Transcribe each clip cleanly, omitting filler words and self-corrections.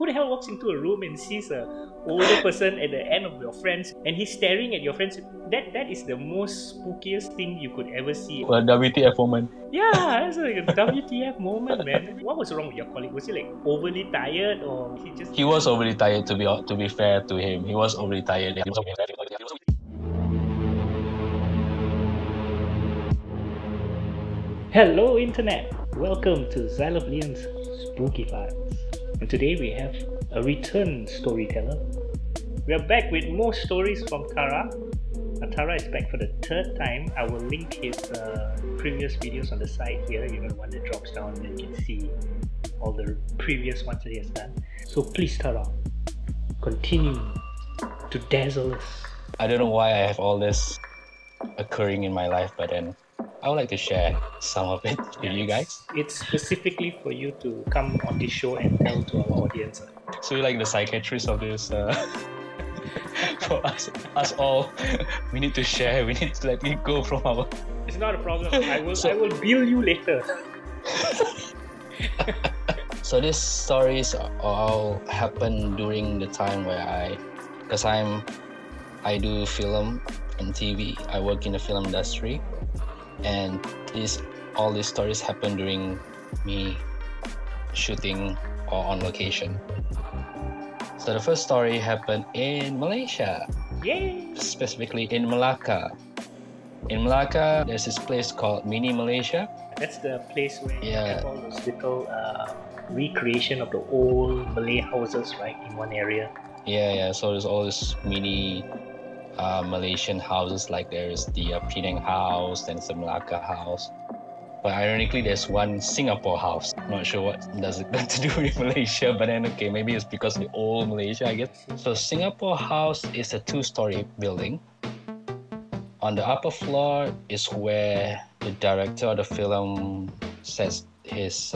Who the hell walks into a room and sees a older person at the end of your friends and he's staring at your friends? That is the most spookiest thing you could ever see. A WTF moment. Yeah, that's like a WTF moment, man. What was wrong with your colleague? Was he like overly tired or he just... He was overly tired, to be fair to him. He was overly tired. Hello Internet! Welcome to Xileflien's Spooky Parts. And today we have a return storyteller. We are back with more stories from Tarra. Tarra is back for the third time. I will link his previous videos on the side here. You know, the one that drops down and you can see all the previous ones that he has done. So please, Tarra, continue to dazzle us. I don't know why I have all this occurring in my life, but then I would like to share some of it with you guys. It's specifically for you to come on this show and tell to our audience. So you're like the psychiatrist of this. For us all, we need to share. We need to let it go from our. It's not a problem. I will bill you later. So these stories all happen during the time where I do film and TV. I work in the film industry, and all these stories happen during me shooting or on location. So the first story happened in Malaysia. Yay! Specifically in Malacca. In Malacca, there's this place called Mini Malaysia. That's the place where you have all those little recreation of the old Malay houses, right, in one area. Yeah. So there's all these mini Malaysian houses, like there's the Penang house, then the Malacca house. But ironically, there's one Singapore house. Not sure what does it got to do with Malaysia, but then okay, maybe it's because of the old Malaysia, I guess. So Singapore house is a 2-story building. On the upper floor is where the director of the film sets his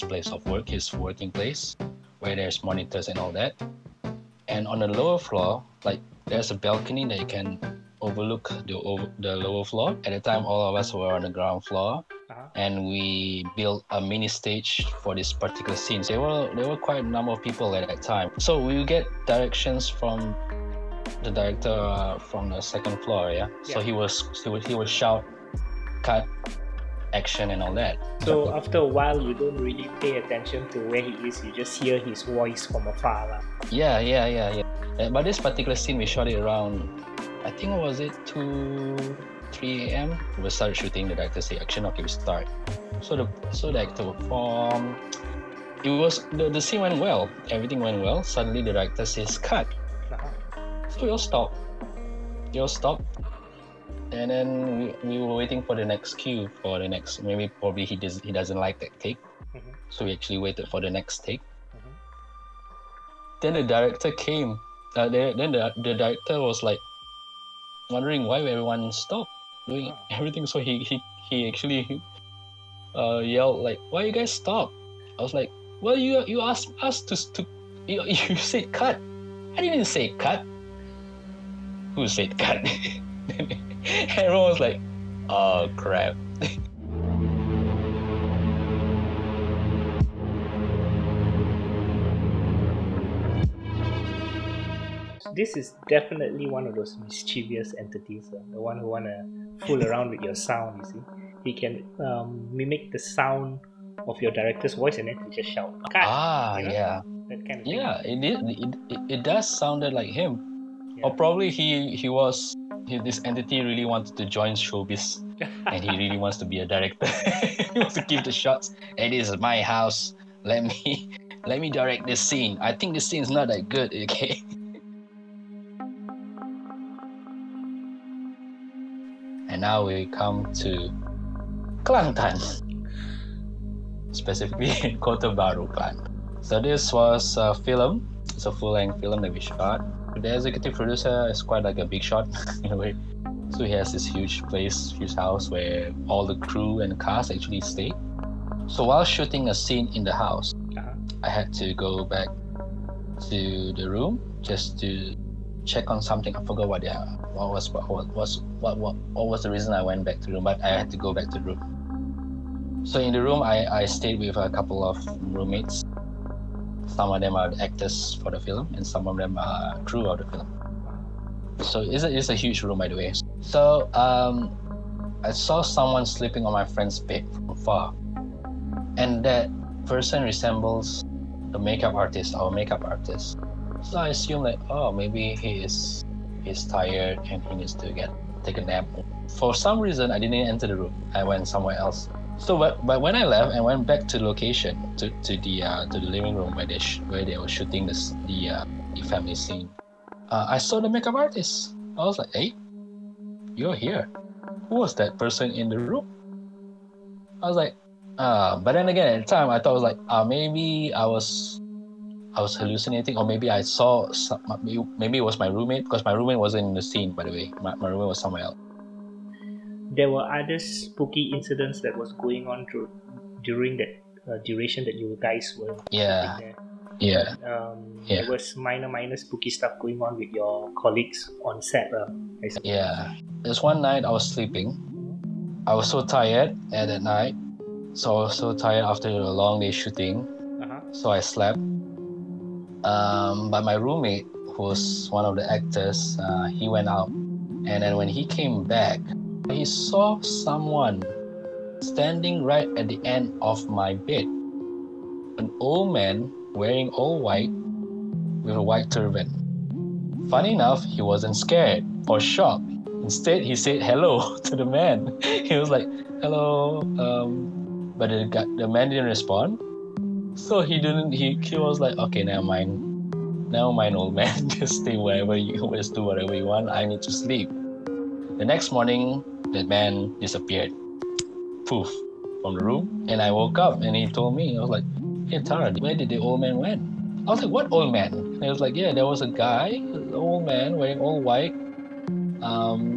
place of work, his working place, where there's monitors and all that. And on the lower floor, like there's a balcony that you can overlook the lower floor. At the time, all of us were on the ground floor, and we built a mini stage for this particular scene. There were quite a number of people at that time. So we would get directions from the director from the second floor. Yeah. So he would shout, cut, action, and all that. So after a while, you don't really pay attention to where he is. You just hear his voice from afar, lah. Yeah. But this particular scene, we shot it around, I think was it 2-3 a.m. We started shooting. The director said, "Action, okay, we start." So the actor would form. It was the scene went well. Everything went well. Suddenly the director says, "Cut." So we all stopped. And then we were waiting for the next cue, for the next. Probably he doesn't like that take. So we actually waited for the next take. Then the director came. Then the director was like wondering why everyone stopped doing everything. So he actually yelled like, "Why you guys stop?" I was like, "Well, you asked us to you said cut." I didn't say cut. Who said cut? Everyone was like, "Oh crap." This is definitely one of those mischievous entities, the one who want to fool around with your sound, you see. He can mimic the sound of your director's voice and then he just shout, "Cut!" Yeah. That kind of thing. Yeah, it does sounded like him. Yeah. Or probably this entity really wanted to join showbiz and he really wants to be a director. He wants to give the shots. "Hey, this is my house. Let me direct this scene. I think this scene's not that good, okay?" And now we come to Kelantan, specifically in Kota Baru, Kelantan. So this was a film. It's a full-length film that we shot. The executive producer is quite like a big shot in a way. So he has this huge house where all the crew and cast actually stay. So while shooting a scene in the house, I had to go back to the room just to check on something. I forgot what was the reason I went back to the room, but I had to go back to the room. So in the room, I stayed with a couple of roommates Some of them are the actors for the film, and some of them are crew of the film. So it's a huge room, by the way. So I saw someone sleeping on my friend's bed from far, and that person resembles the makeup artist, our makeup artist. So I assume that, oh, maybe he's tired and he needs to take a nap. For some reason, I didn't enter the room. I went somewhere else. So, but when I left and went back to the location, to the living room where they were shooting the family scene, I saw the makeup artist. I was like, hey, you're here. Who was that person in the room? I was like, but then again, at the time, I thought it was like, maybe I was hallucinating, or maybe I saw maybe it was my roommate, because my roommate wasn't in the scene, by the way. My roommate was somewhere else. There were other spooky incidents that was going on during that duration that you guys were there. Yeah. There was minor spooky stuff going on with your colleagues on set. Yeah. There's one night I was sleeping. I was so tired at that night. So I was so tired after a long day shooting. So I slept. But my roommate, who was one of the actors, he went out. And then when he came back, he saw someone standing right at the end of my bed. An old man wearing all white with a white turban. Funny enough, he wasn't scared or shocked. Instead, he said hello to the man. He was like, hello. But the man didn't respond. So he was like, okay, never mind, old man. Just stay wherever just do whatever you want. I need to sleep. The next morning, that man disappeared. Poof, from the room. And I woke up and he told me, I was like, hey Tarra, where did the old man went? I was like, what old man? And he was like, yeah, there was a guy, an old man wearing all white.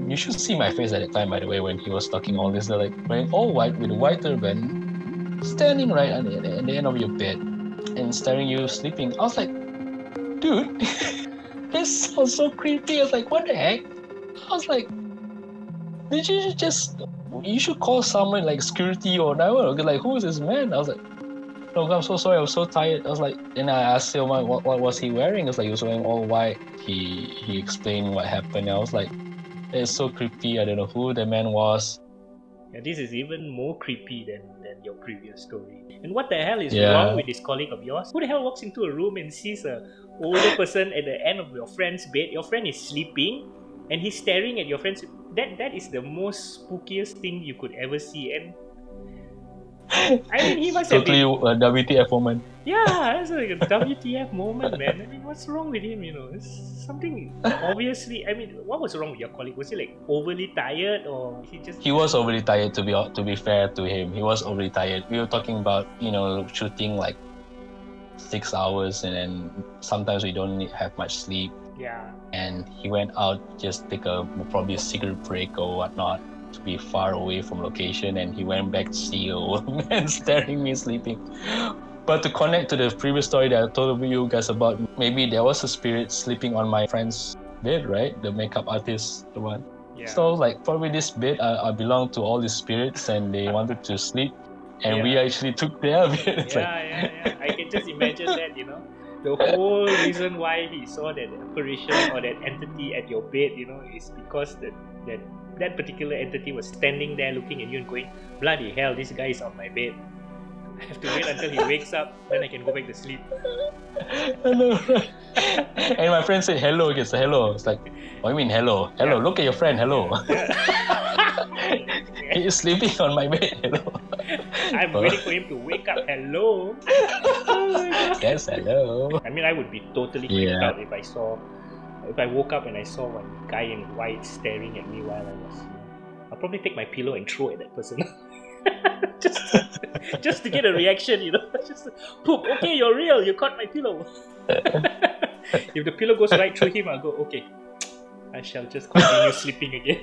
You should see my face at that time, by the way, when he was talking all this. They're like wearing all white with a white turban, standing right at the end of your bed and staring you sleeping. I was like, dude, this sounds so creepy. I was like, what the heck? I was like, you should call someone like security or whatever. Like, who is this man? I was like, no, I'm so sorry, I was so tired. I was like, and I asked him what was he wearing. It was like he was wearing all white. He explained what happened. I was like, it's so creepy. I don't know who the man was. Yeah, this is even more creepy than your previous story. And what the hell is wrong with this colleague of yours? Who the hell walks into a room and sees an older person at the end of your friend's bed? Your friend is sleeping and he's staring at your friend's. That is the most spookiest thing you could ever see. And I mean, he must totally have been... a WTF moment. Yeah, that's like a WTF moment, man. I mean, what's wrong with him, It's something obviously... I mean, what was wrong with your colleague? Was he like overly tired or he just... He was overly tired, to be fair to him. He was overly tired. We were talking about, shooting like 6 hours, and then sometimes we don't have much sleep. Yeah. And he went out, just take probably a cigarette break or whatnot, to be far away from location, and he went back to see an old man staring me sleeping. But to connect to the previous story that I told you guys about, maybe there was a spirit sleeping on my friend's bed, right? The makeup artist, the one. Yeah. So like probably this bed I belong to all these spirits, and they wanted to sleep, and we actually took their bed. Yeah. I can just imagine that, The whole reason why he saw that apparition or that entity at your bed, is because that particular entity was standing there looking at you and going, bloody hell, this guy is on my bed. I have to wait until he wakes up, then I can go back to sleep. Hello. And my friend said hello again. So hello. It's like, what do you mean hello? Hello, look at your friend, hello. He is sleeping on my bed, hello. I'm waiting for him to wake up, hello. Oh my God. Yes, hello. I mean, I would be totally freaked out if I woke up and I saw one guy in white staring at me while I was... I'll probably take my pillow and throw at that person. just to get a reaction, Just poop, okay, you're real, you caught my pillow. If the pillow goes right through him, I'll go, okay, I shall just continue sleeping again.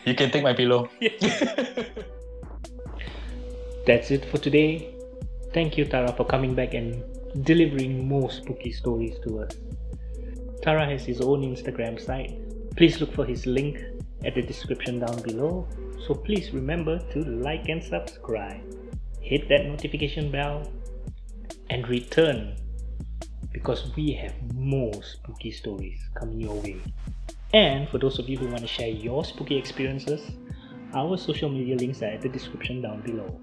You can take my pillow. That's it for today. Thank you, Tarra, for coming back and delivering more spooky stories to us. Tarra has his own Instagram site. Please look for his link at the description down below. So please remember to like and subscribe. Hit that notification bell. and return, because we have more spooky stories coming your way. And for those of you who want to share your spooky experiences, our social media links are at the description down below.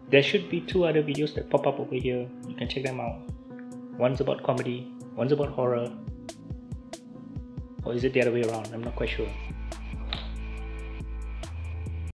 There should be 2 other videos that pop up over here. You can check them out. One's about comedy, one's about horror. Or is it the other way around? I'm not quite sure.